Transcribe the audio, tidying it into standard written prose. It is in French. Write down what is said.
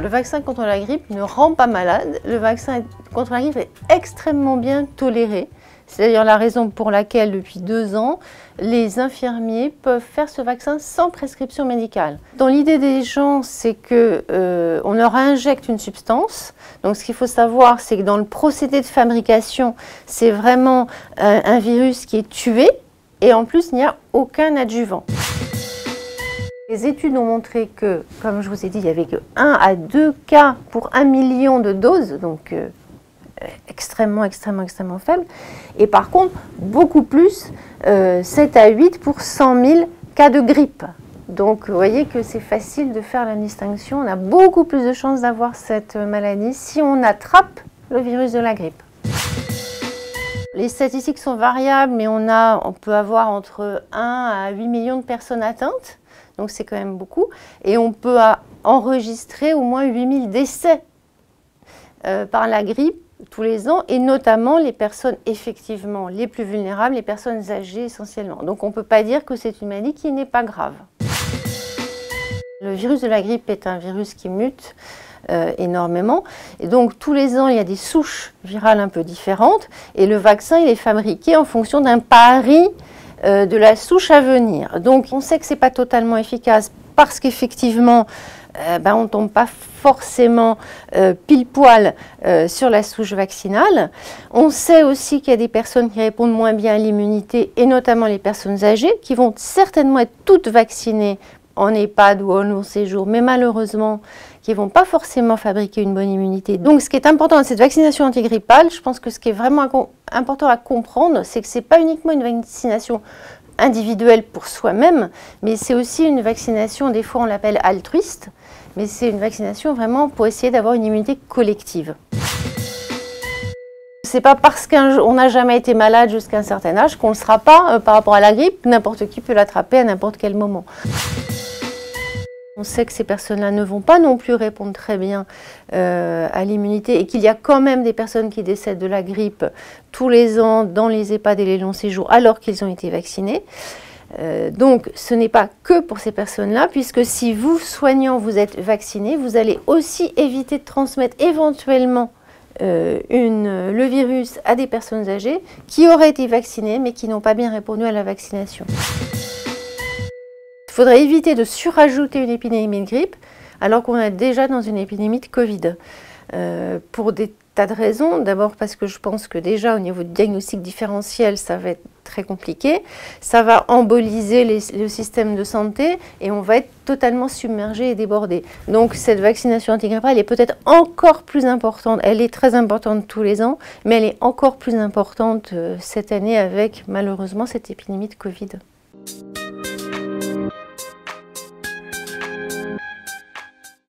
Le vaccin contre la grippe ne rend pas malade. Le vaccin contre la grippe est extrêmement bien toléré. C'est d'ailleurs la raison pour laquelle, depuis 2 ans, les infirmiers peuvent faire ce vaccin sans prescription médicale. Dans l'idée des gens, c'est qu'on leur injecte une substance. Donc ce qu'il faut savoir, c'est que dans le procédé de fabrication, c'est vraiment un virus qui est tué et en plus, il n'y a aucun adjuvant. Les études ont montré que, comme je vous ai dit, il n'y avait que 1 à 2 cas pour 1 million de doses, donc extrêmement faible. Et par contre, beaucoup plus, 7 à 8 pour 100 000 cas de grippe. Donc vous voyez que c'est facile de faire la distinction. On a beaucoup plus de chances d'avoir cette maladie si on attrape le virus de la grippe. Les statistiques sont variables, mais on peut avoir entre 1 à 8 millions de personnes atteintes. Donc c'est quand même beaucoup. Et on peut enregistrer au moins 8000 décès par la grippe tous les ans, et notamment les personnes effectivement les plus vulnérables, les personnes âgées essentiellement. Donc on ne peut pas dire que c'est une maladie qui n'est pas grave. Le virus de la grippe est un virus qui mute énormément. Et donc tous les ans, il y a des souches virales un peu différentes. Et le vaccin, il est fabriqué en fonction d'un pari de la souche à venir. Donc on sait que ce n'est pas totalement efficace parce qu'effectivement, on ne tombe pas forcément pile poil sur la souche vaccinale. On sait aussi qu'il y a des personnes qui répondent moins bien à l'immunité, et notamment les personnes âgées, qui vont certainement être toutes vaccinées en EHPAD ou en long séjour, mais malheureusement, qui ne vont pas forcément fabriquer une bonne immunité. Donc ce qui est important dans cette vaccination antigrippale, je pense que ce qui est vraiment important à comprendre, c'est que ce n'est pas uniquement une vaccination individuelle pour soi-même, mais c'est aussi une vaccination, des fois on l'appelle altruiste, mais c'est une vaccination vraiment pour essayer d'avoir une immunité collective. C'est pas parce qu'on n'a jamais été malade jusqu'à un certain âge qu'on ne le sera pas par rapport à la grippe. N'importe qui peut l'attraper à n'importe quel moment. On sait que ces personnes-là ne vont pas non plus répondre très bien à l'immunité, et qu'il y a quand même des personnes qui décèdent de la grippe tous les ans dans les EHPAD et les longs séjours alors qu'ils ont été vaccinés. Donc ce n'est pas que pour ces personnes-là, puisque si vous, soignants, vous êtes vaccinés, vous allez aussi éviter de transmettre éventuellement le virus à des personnes âgées qui auraient été vaccinées mais qui n'ont pas bien répondu à la vaccination. Il faudrait éviter de surajouter une épidémie de grippe alors qu'on est déjà dans une épidémie de Covid. Pour des tas de raisons. D'abord parce que je pense que déjà au niveau du diagnostic différentiel, ça va être très compliqué. Ça va emboliser le système de santé et on va être totalement submergé et débordé. Donc cette vaccination antigrippale est peut-être encore plus importante. Elle est très importante tous les ans, mais elle est encore plus importante cette année avec malheureusement cette épidémie de Covid.